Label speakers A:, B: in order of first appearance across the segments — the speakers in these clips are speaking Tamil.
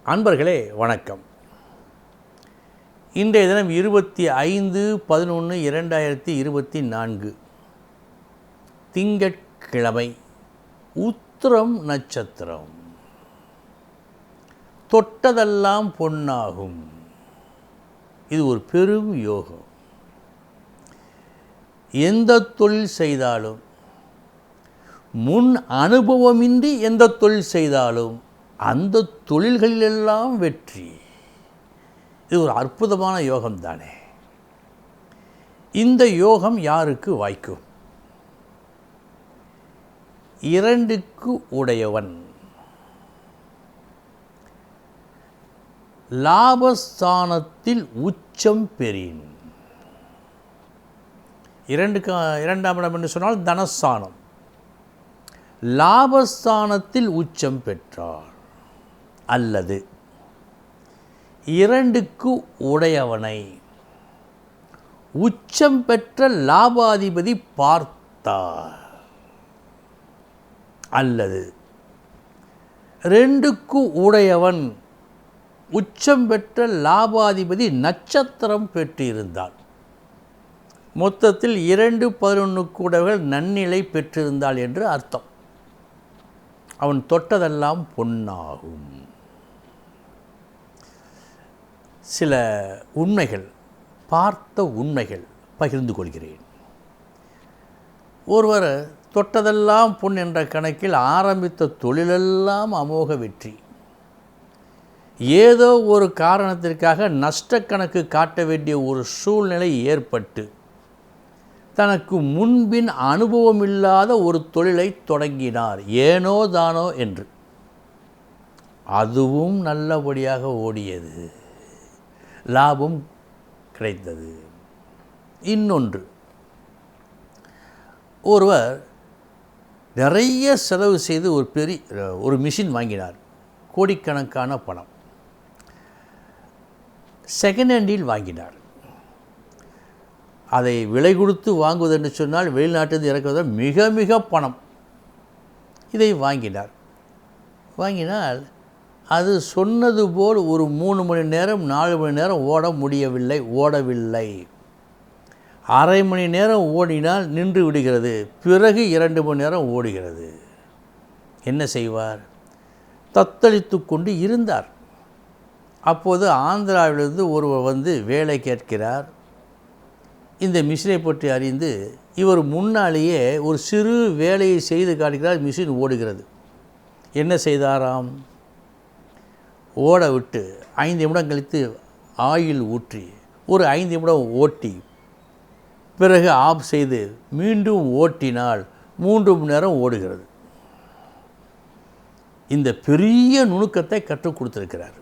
A: அன்பர்களே வணக்கம். இன்றைய தினம் 25/11/2024 திங்கட்கிழமை, உத்திரம் நட்சத்திரம். தொட்டதெல்லாம் பொன்னாகும். இது ஒரு பெரும் யோகம். எந்த தொழில் செய்தாலும், முன் அனுபவமின்றி எந்த தொழில் செய்தாலும் அந்த தொழில்களிலெல்லாம் வெற்றி. இது ஒரு அற்புதமான யோகம் தானே. இந்த யோகம் யாருக்கு வாய்க்கும்? 2க்கு உடையவன். லாபஸ்தானத்தில் உச்சம் பெறின். 2ஆம் இடம் என்று சொன்னால் தனஸ்தானம். லாபஸ்தானத்தில் உச்சம் பெற்றார் அல்லது 2க்கு உடையவனை உச்சம் பெற்ற லாபாதிபதி பார்த்தார் அல்லது 2க்கு உடையவன் உச்சம் பெற்ற லாபாதிபதி நட்சத்திரம் பெற்றிருந்தார். மொத்தத்தில் 2-11 கூடவர்கள் நன்னிலை பெற்றிருந்தாள் என்று அர்த்தம். அவன் தொட்டதெல்லாம் பொன்னாகும். சில உண்மைகள், பார்த்த உண்மைகள் பகிர்ந்து கொள்கிறேன். ஒருவர் தொட்டதெல்லாம் பொன் என்ற கணக்கில் ஆரம்பித்த தொழிலெல்லாம் அமோக வெற்றி. ஏதோ ஒரு காரணத்திற்காக நஷ்டக்கணக்கு காட்ட வேண்டிய ஒரு சூழ்நிலை ஏற்பட்டு தனக்கு முன்பின் அனுபவமில்லாத ஒரு தொழிலை தொடங்கினார், ஏனோ தானோ என்று. அதுவும் நல்லபடியாக ஓடியது, லாபம் கிடைத்தது. இன்னொன்று, ஒருவர் நிறைய செலவு செய்து ஒரு மிஷின் வாங்கினார். கோடிக்கணக்கான பணம். செகண்ட் ஹேண்டில் வாங்கினார். அதை விலை கொடுத்து வாங்குவதென்று சொன்னால் வெளிநாட்டிலிருந்து இறக்குவதை மிக மிக பணம். இதை வாங்கினால் அது சொன்னது போல் ஒரு 3 மணி நேரம் 4 மணி நேரம் ஓடவில்லை. அரை மணி நேரம் ஓடினால் நின்று விடுகிறது. பிறகு 2 மணி நேரம் ஓடுகிறது. என்ன செய்வார்? தத்தளித்து கொண்டு இருந்தார். அப்போது ஆந்திராவிலிருந்து ஒருவர் வந்து வேலை கேட்கிறார். இந்த மிஷினை பற்றி அறிந்து இவர் முன்னாலேயே ஒரு சிறு வேலையை செய்து காட்டுகிறார். மிஷின் ஓடுகிறது. என்ன செய்தாராம்? ஓட விட்டு 5 நிமிடம் கழித்து ஆயில் ஊற்றி ஒரு 5 நிமிடம் ஓட்டி பிறகு ஆஃப் செய்து மீண்டும் ஓட்டினால் 3 மணி நேரம் ஓடுகிறது. இந்த பெரிய நுணுக்கத்தை கற்றுக் கொடுத்திருக்கிறார்.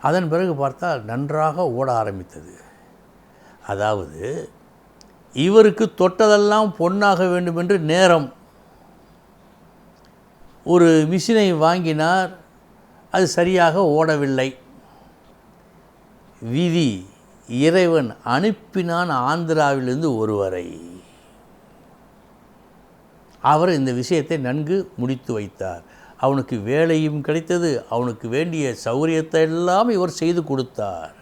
A: அதன் பிறகு பார்த்தால் நன்றாக ஓட ஆரம்பித்தது. அதாவது இவருக்கு தொட்டதெல்லாம் பொன்னாக வேண்டும் என்று நேரம். ஒரு மிஷினை வாங்கினார், அது சரியாக ஓடவில்லை. விதி, இறைவன் அனுப்பினான் ஆந்திராவிலிருந்து ஒருவரை. அவர் இந்த விஷயத்தை நன்கு முடித்து வைத்தார். அவனுக்கு வேலையும் கிடைத்தது. அவனுக்கு வேண்டிய சௌகரியத்தை எல்லாம் இவர் செய்து கொடுத்தார்.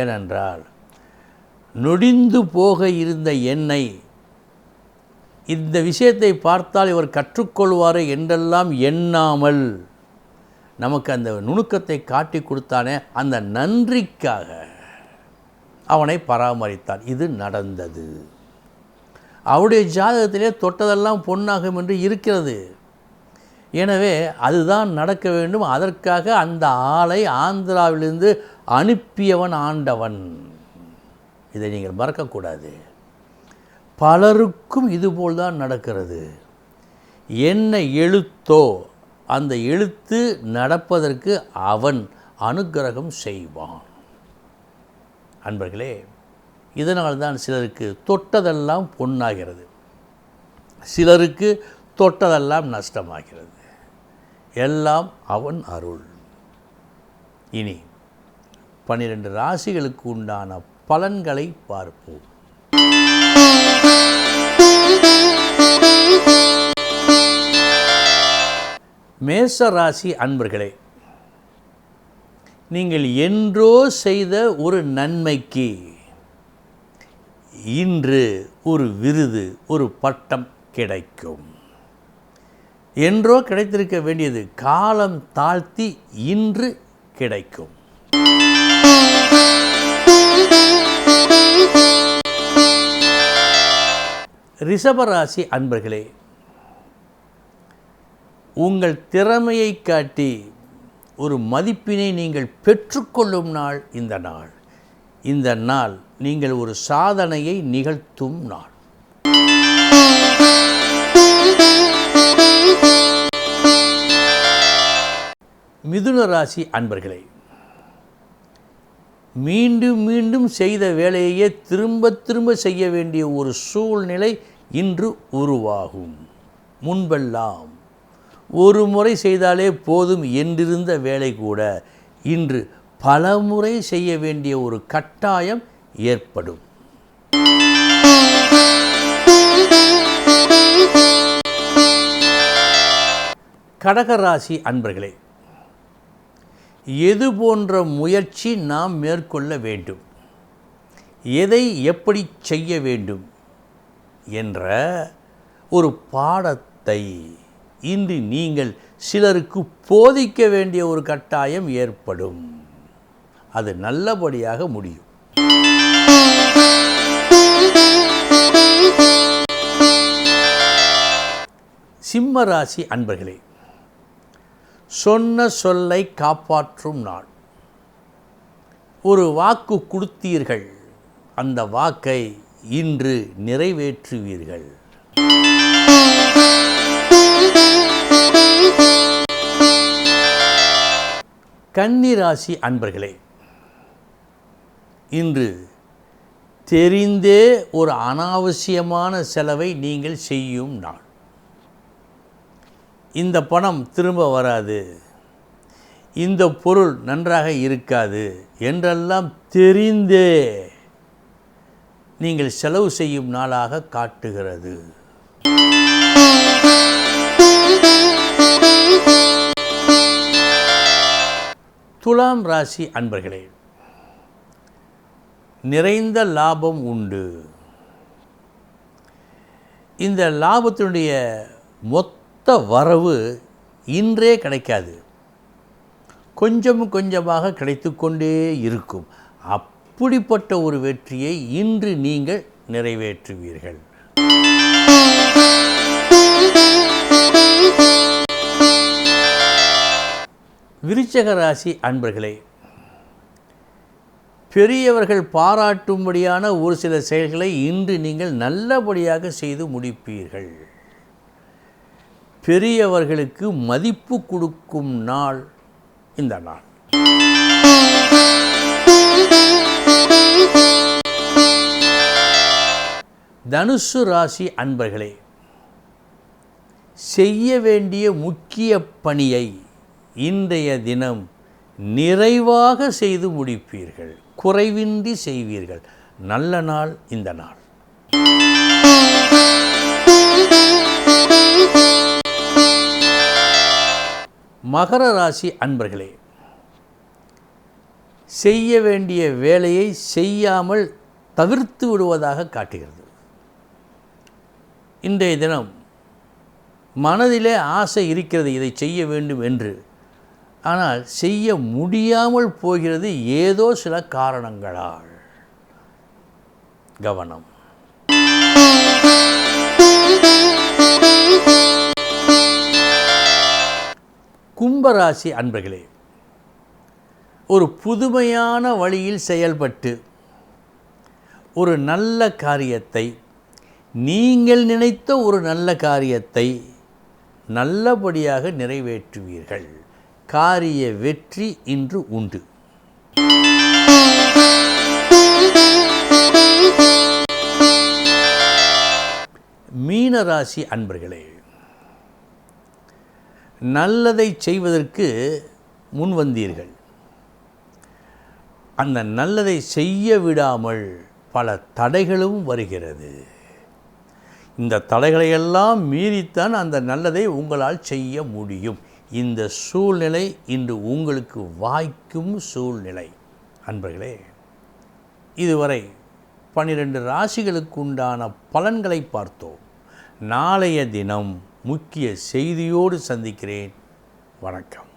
A: ஏனென்றால் நொடிந்து போக இருந்த என்னை இந்த விஷயத்தை பார்த்தால் இவர் கற்றுக்கொள்வார் என்றெல்லாம் எண்ணாமல் நமக்கு அந்த நுணுக்கத்தை காட்டி கொடுத்தானே, அந்த நன்றிக்காக அவனை பராமரித்தார். இது நடந்தது. அவருடைய ஜாதகத்திலே தொட்டதெல்லாம் பொன்னாகும் என்று இருக்கிறது. எனவே அதுதான் நடக்க வேண்டும். அதற்காக அந்த ஆளை ஆந்திராவிலிருந்து அனுப்பியவன் ஆண்டவன். இதை நீங்கள் மறக்கக்கூடாது. பலருக்கும் இதுபோல் தான் நடக்கிறது. என்ன எழுத்தோ அந்த எழுத்து நடப்பதற்கு அவன் அனுக்கிரகம் செய்வான். அன்பர்களே, இதனால்தான் சிலருக்கு தொட்டதெல்லாம் பொன்னாகிறது, சிலருக்கு தொட்டதெல்லாம் நஷ்டமாகிறது. எல்லாம் அவன் அருள். இனி 12 ராசிகளுக்கு உண்டான பலன்களை பார்ப்போம். மேச ராசி அன்பர்களே, நீங்கள் என்றோ செய்த ஒரு நன்மைக்கு இன்று ஒரு விருது, ஒரு பட்டம் கிடைக்கும். என்றோ கிடைத்திருக்க வேண்டியது காலம் தாழ்த்தி இன்று கிடைக்கும். ரிஷபராசி அன்பர்களே, உங்கள் திறமையை காட்டி ஒரு மதிப்பினை நீங்கள் பெற்றுக்கொள்ளும் நாள் இந்த நாள். இந்த நாள் நீங்கள் ஒரு சாதனையை நிகழ்த்தும் நாள். மிதுன ராசி அன்பர்களே, மீண்டும் மீண்டும் செய்த வேலையே திரும்ப திரும்ப செய்ய வேண்டிய ஒரு சூழ்நிலை இன்று உருவாகும். முன்பெல்லாம் ஒரு முறை செய்தாலே போதும் என்றிருந்த வேலை கூட இன்று பல முறை செய்ய வேண்டிய ஒரு கட்டாயம் ஏற்படும். கடகராசி அன்பர்களே, எது போன்ற முயற்சி நாம் மேற்கொள்ள வேண்டும், எதை எப்படி செய்ய வேண்டும் என்ற ஒரு பாடத்தை இன்று நீங்கள் சிலருக்கு போதிக்க வேண்டிய ஒரு கட்டாயம் ஏற்படும். அது நல்லபடியாக முடியும். சிம்ம ராசி அன்பர்களே, சொன்ன சொல்லை காப்பாற்றும் நாள். ஒரு வாக்கு கொடுத்தீர்கள், அந்த வாக்கை இன்று நிறைவேற்றுவீர்கள். கன்னி ராசி அன்பர்களே, இன்று தெரிந்தே ஒரு அனாவசியமான செலவை நீங்கள் செய்யும் நாள். இந்த பணம் திரும்ப வராது, இந்த பொருள் நன்றாக இருக்காது என்றெல்லாம் தெரிந்தே நீங்கள் செலவு செய்யும் நாளாக காட்டுகிறது. துலாம் ராசி அன்பர்களே, நிறைந்த லாபம் உண்டு. இந்த லாபத்தினுடைய மொத்த வரவு இன்றே கிடைக்காது, கொஞ்சம் கொஞ்சமாக கிடைத்து கொண்டே இருக்கும். அப்படிப்பட்ட ஒரு வெற்றியை இன்று நீங்கள் நிறைவேற்றுவீர்கள். விருச்சிக ராசி அன்பர்களே, பெரியவர்கள் பாராட்டும்படியான ஒரு சில செயல்களை இன்று நீங்கள் நல்லபடியாக செய்து முடிப்பீர்கள். பெரியவர்களுக்கு மதிப்பு கொடுக்கும் நாள் இந்த நாள். தனுசு ராசி அன்பர்களே, செய்ய வேண்டிய முக்கிய பணியை இன்றைய தினம் நிறைவாக செய்து முடிப்பீர்கள், குறைவின்றி செய்வீர்கள். நல்ல நாள் இந்த நாள். மகர ராசி அன்பர்களே, செய்ய வேண்டிய வேலையை செய்யாமல் தவிர்த்து விடுவதாக காட்டுகிறது. இன்றைய தினம் மனதிலே ஆசை இருக்கிறது இதை செய்ய வேண்டும் என்று, ஆனால் செய்ய முடியாமல் போகிறது ஏதோ சில காரணங்களால். கவனம். கும்பராசி அன்பர்களே, ஒரு புதுமையான வழியில் செயல்பட்டு ஒரு நல்ல காரியத்தை, நீங்கள் நினைத்த ஒரு நல்ல காரியத்தை நல்லபடியாக நிறைவேற்றுவீர்கள். காரிய வெற்றி இன்று உண்டு. மீனராசி அன்பர்களே, நல்லதை செய்வதற்கு முன்வந்தீர்கள். அந்த நல்லதை செய்ய விடாமல் பல தடைகளும் வருகிறது. இந்த தடைகளையெல்லாம் மீறித்தான் அந்த நல்லதை உங்களால் செய்ய முடியும். இந்த சூழ்நிலை இன்று உங்களுக்கு வாய்க்கும் சூழ்நிலை. அன்பர்களே, இதுவரை 12 ராசிகளுக்கு உண்டான பலன்களை பார்த்தோம். நாளைய தினம் முக்கிய செய்தியோடு சந்திக்கிறேன். வணக்கம்.